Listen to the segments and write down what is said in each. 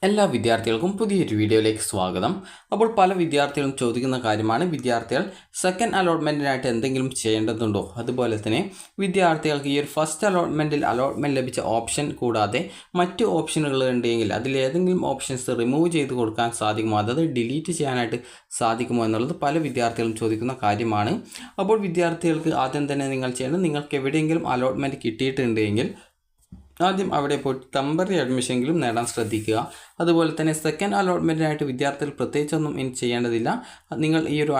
എല്ലാ വിദ്യാർത്ഥികൾക്കും പുതിയൊരു വീഡിയോയിലേക്ക് സ്വാഗതം. അപ്പോൾ പല വിദ്യാർത്ഥികളും ചോദിക്കുന്ന കാര്യമാണ്, വിദ്യാർത്ഥികൾ സെക്കൻഡ് അലോട്ട്മെൻറ്റിനായിട്ട് എന്തെങ്കിലും ചെയ്യേണ്ടതുണ്ടോ? അതുപോലെ തന്നെ വിദ്യാർത്ഥികൾക്ക് ഈ ഒരു ഫസ്റ്റ് അലോട്ട്മെൻറ്റിൽ അലോട്ട്മെൻറ്റ് ലഭിച്ച ഓപ്ഷൻ കൂടാതെ മറ്റ് ഓപ്ഷനുകൾ ഉണ്ടെങ്കിൽ അതിലേതെങ്കിലും ഓപ്ഷൻസ് റിമൂവ് ചെയ്ത് കൊടുക്കാൻ സാധിക്കുമോ, അതായത് ഡിലീറ്റ് ചെയ്യാനായിട്ട് സാധിക്കുമോ എന്നുള്ളത് പല വിദ്യാർത്ഥികളും ചോദിക്കുന്ന കാര്യമാണ്. അപ്പോൾ വിദ്യാർത്ഥികൾക്ക് ആദ്യം തന്നെ നിങ്ങൾ ചെയ്യേണ്ടത്, നിങ്ങൾക്ക് എവിടെയെങ്കിലും അലോട്ട്മെൻറ്റ് കിട്ടിയിട്ടുണ്ടെങ്കിൽ ആദ്യം അവിടെ പോയി ടെമ്പററി അഡ്മിഷനെങ്കിലും നേടാൻ ശ്രദ്ധിക്കുക. അതുപോലെ തന്നെ സെക്കൻഡ് അലോട്ട്മെൻറ്റിനായിട്ട് വിദ്യാർത്ഥികൾ പ്രത്യേകിച്ചൊന്നും ഇനി ചെയ്യേണ്ടതില്ല. നിങ്ങൾ ഈ ഒരു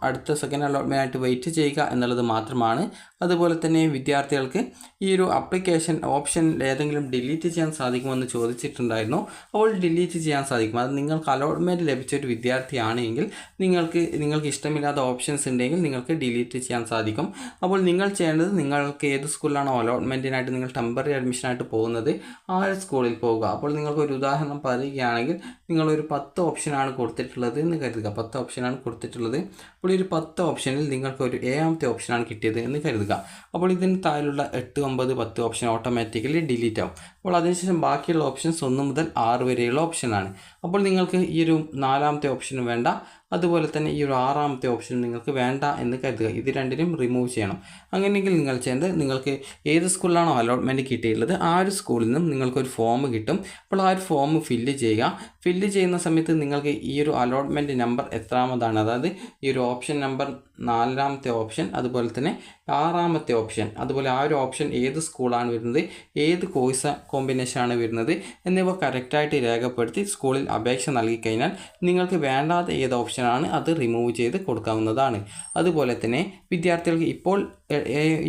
അടുത്ത സെക്കൻഡ് അലോട്ട്മെൻറ്റായിട്ട് വെയിറ്റ് ചെയ്യുക എന്നുള്ളത് മാത്രമാണ്. അതുപോലെ തന്നെ വിദ്യാർത്ഥികൾക്ക് ഈ ഒരു ആപ്ലിക്കേഷൻ ഓപ്ഷൻ ഏതെങ്കിലും ഡിലീറ്റ് ചെയ്യാൻ സാധിക്കുമെന്ന് ചോദിച്ചിട്ടുണ്ടായിരുന്നു. അപ്പോൾ ഡിലീറ്റ് ചെയ്യാൻ സാധിക്കും. അത് നിങ്ങൾക്ക് അലോട്ട്മെൻറ്റ് ലഭിച്ചൊരു വിദ്യാർത്ഥിയാണെങ്കിൽ നിങ്ങൾക്ക് ഇഷ്ടമില്ലാത്ത ഓപ്ഷൻസ് ഉണ്ടെങ്കിൽ നിങ്ങൾക്ക് ഡിലീറ്റ് ചെയ്യാൻ സാധിക്കും. അപ്പോൾ നിങ്ങൾ ചെയ്യേണ്ടത്, നിങ്ങൾക്ക് ഏത് സ്കൂളിലാണോ അലോട്ട്മെൻറ്റിനായിട്ട് നിങ്ങൾ ടെമ്പററി അഡ്മിഷനായിട്ട് പോകുന്നത് ആ ഒരു സ്കൂളിൽ പോവുക. അപ്പോൾ നിങ്ങൾക്കൊരു ഉദാഹരണം പറയുകയാണെങ്കിൽ, നിങ്ങളൊരു 10 ഓപ്ഷനാണ് കൊടുത്തിട്ടുള്ളത് എന്ന് കരുതുക. 10 ഓപ്ഷനാണ് കൊടുത്തിട്ടുള്ളത്. അപ്പോൾ ഈ ഒരു 10 ഓപ്ഷനിൽ നിങ്ങൾക്കൊരു 7ാമത്തെ ഓപ്ഷനാണ് കിട്ടിയത് എന്ന് കരുതുക. അപ്പോൾ ഇതിന് താഴെയുള്ള 8, 9, 10 ഓപ്ഷൻ ഓട്ടോമാറ്റിക്കലി ഡിലീറ്റ് ആവും. അപ്പോൾ അതിനുശേഷം ബാക്കിയുള്ള ഓപ്ഷൻസ് 1 മുതൽ 6 വരെയുള്ള ഓപ്ഷനാണ്. അപ്പോൾ നിങ്ങൾക്ക് ഈ ഒരു 4ാമത്തെ ഓപ്ഷൻ വേണ്ട, അതുപോലെ തന്നെ ഈ ഒരു 6ാമത്തെ ഓപ്ഷൻ നിങ്ങൾക്ക് വേണ്ട എന്ന് കരുതുക. ഇത് രണ്ടിനും റിമൂവ് ചെയ്യണം. അങ്ങനെയെങ്കിൽ നിങ്ങൾ ചെയ്യേണ്ടത്, നിങ്ങൾക്ക് ഏത് സ്കൂളിലാണോ അലോട്ട്മെൻറ്റ് കിട്ടിയിട്ടുള്ളത് ആ ഒരു സ്കൂളിൽ നിന്നും നിങ്ങൾക്കൊരു ഫോം കിട്ടും. അപ്പോൾ ആ ഒരു ഫോം ഫില്ല് ചെയ്യുക. ഫില്ല് ചെയ്യുന്ന സമയത്ത് നിങ്ങൾക്ക് ഈ ഒരു അലോട്ട്മെൻറ്റ് നമ്പർ എത്രാമതാണ്, അതായത് ഈ ഒരു ഓപ്ഷൻ നമ്പർ 4ാമത്തെ ഓപ്ഷൻ, അതുപോലെ തന്നെ 6ാമത്തെ ഓപ്ഷൻ, അതുപോലെ ആ ഒരു ഓപ്ഷൻ ഏത് സ്കൂളാണ് വരുന്നത്, ഏത് കോഴ്സ് കോമ്പിനേഷനാണ് വരുന്നത് എന്നിവ കറക്റ്റായിട്ട് രേഖപ്പെടുത്തി സ്കൂളിൽ അപേക്ഷ നൽകി കഴിഞ്ഞാൽ നിങ്ങൾക്ക് വേണ്ടാത്ത ഏത് ഓപ്ഷനാണ് അത് റിമൂവ് ചെയ്ത് കൊടുക്കാവുന്നതാണ്. അതുപോലെ തന്നെ വിദ്യാർത്ഥികൾക്ക് ഇപ്പോൾ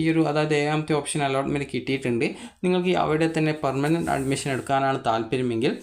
ഈ ഒരു അതായത് 7ാമത്തെ ഓപ്ഷൻ അലോട്ട്മെൻറ്റ് കിട്ടിയിട്ടുണ്ട്, നിങ്ങൾക്ക് അവിടെ തന്നെ പെർമനൻറ്റ് അഡ്മിഷൻ എടുക്കാനാണ് താല്പര്യമെങ്കിൽ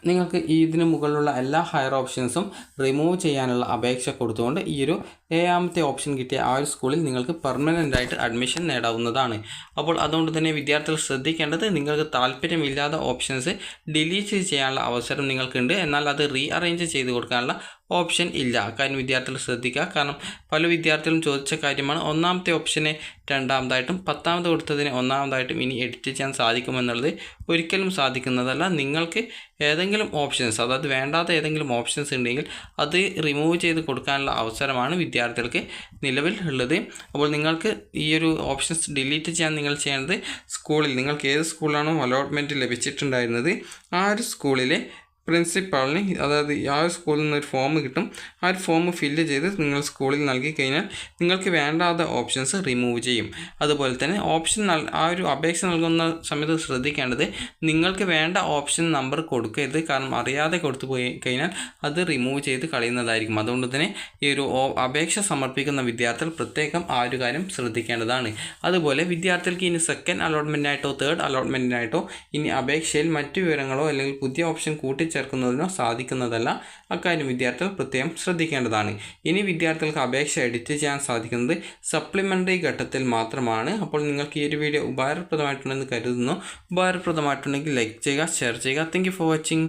നിങ്ങൾക്ക് ഇതിന് മുകളിലുള്ള എല്ലാ ഹയർ ഓപ്ഷൻസും റിമൂവ് ചെയ്യാനുള്ള അപേക്ഷ കൊടുത്തുകൊണ്ട് ഈ ഒരു 7ാമത്തെ ഓപ്ഷൻ കിട്ടിയ ആ ഒരു സ്കൂളിൽ നിങ്ങൾക്ക് പെർമനൻ്റായിട്ട് അഡ്മിഷൻ നേടാവുന്നതാണ്. അപ്പോൾ അതുകൊണ്ട് തന്നെ വിദ്യാർത്ഥികൾ ശ്രദ്ധിക്കേണ്ടത്, നിങ്ങൾക്ക് താല്പര്യമില്ലാത്ത ഓപ്ഷൻസ് ഡിലീറ്റ് ചെയ്യാനുള്ള അവസരം നിങ്ങൾക്കുണ്ട്, എന്നാൽ അത് റീഅറേഞ്ച് ചെയ്ത് കൊടുക്കാനുള്ള ഓപ്ഷൻ ഇല്ല. കാര്യം വിദ്യാർത്ഥികൾ ശ്രദ്ധിക്കുക. കാരണം പല വിദ്യാർത്ഥികളും ചോദിച്ച കാര്യമാണ്, 1ാമത്തെ ഓപ്ഷനെ 2ാമതായിട്ടും 10ാമത് കൊടുത്തതിന് 1ാമതായിട്ടും ഇനി എഡിറ്റ് ചെയ്യാൻ സാധിക്കുമെന്നുള്ളത് ഒരിക്കലും സാധിക്കുന്നതല്ല. നിങ്ങൾക്ക് ഏതെങ്കിലും ഓപ്ഷൻസ്, അതായത് വേണ്ടാത്ത ഏതെങ്കിലും ഓപ്ഷൻസ് ഉണ്ടെങ്കിൽ അത് റിമൂവ് ചെയ്ത് കൊടുക്കാനുള്ള അവസരമാണ് വിദ്യാർത്ഥികൾക്ക് നിലവിൽ ഉള്ളത്. അപ്പോൾ നിങ്ങൾക്ക് ഈ ഒരു ഓപ്ഷൻസ് ഡിലീറ്റ് ചെയ്യാൻ നിങ്ങൾ ചെയ്യേണ്ടത്, സ്കൂളിൽ നിങ്ങൾക്ക് ഏത് സ്കൂളിലാണോ അലോട്ട്മെൻറ്റ് ലഭിച്ചിട്ടുണ്ടായിരുന്നത് ആ ഒരു സ്കൂളിലെ പ്രിൻസിപ്പാളിന്, അതായത് ആ ഒരു സ്കൂളിൽ നിന്ന് ഒരു ഫോം കിട്ടും. ആ ഒരു ഫോം ഫില്ല് ചെയ്ത് നിങ്ങൾ സ്കൂളിൽ നൽകി കഴിഞ്ഞാൽ നിങ്ങൾക്ക് വേണ്ടാത്ത ഓപ്ഷൻസ് റിമൂവ് ചെയ്യും. അതുപോലെ തന്നെ ആ ഒരു അപേക്ഷ നൽകുന്ന സമയത്ത് ശ്രദ്ധിക്കേണ്ടത്, നിങ്ങൾക്ക് വേണ്ട ഓപ്ഷൻ നമ്പർ കൊടുക്കരുത്. കാരണം അറിയാതെ കൊടുത്തു പോയി കഴിഞ്ഞാൽ അത് റിമൂവ് ചെയ്ത് കളയുന്നതായിരിക്കും. അതുകൊണ്ട് തന്നെ ഈ ഒരു അപേക്ഷ സമർപ്പിക്കുന്ന വിദ്യാർത്ഥികൾ പ്രത്യേകം ആ ഒരു കാര്യം ശ്രദ്ധിക്കേണ്ടതാണ്. അതുപോലെ വിദ്യാർത്ഥികൾക്ക് ഇനി സെക്കൻഡ് അലോട്ട്മെൻറ്റിനായിട്ടോ തേർഡ് അലോട്ട്മെൻറ്റിനായിട്ടോ ഇനി അപേക്ഷയിൽ മറ്റു വിവരങ്ങളോ അല്ലെങ്കിൽ പുതിയ ഓപ്ഷൻ ചേർക്കുന്നതിനോ സാധിക്കുന്നതല്ല. അക്കാര്യം വിദ്യാർത്ഥികൾ പ്രത്യേകം ശ്രദ്ധിക്കേണ്ടതാണ്. ഇനി വിദ്യാർത്ഥികൾക്ക് അപേക്ഷ എഡിറ്റ് ചെയ്യാൻ സാധിക്കുന്നത് സപ്ലിമെൻ്ററി ഘട്ടത്തിൽ മാത്രമാണ്. അപ്പോൾ നിങ്ങൾക്ക് ഈ ഒരു വീഡിയോ ഉപകാരപ്രദമായിട്ടുണ്ടെന്ന് കരുതുന്നു. ഉപകാരപ്രദമായിട്ടുണ്ടെങ്കിൽ ലൈക്ക് ചെയ്യുക, ഷെയർ ചെയ്യുക. Thank you for watching.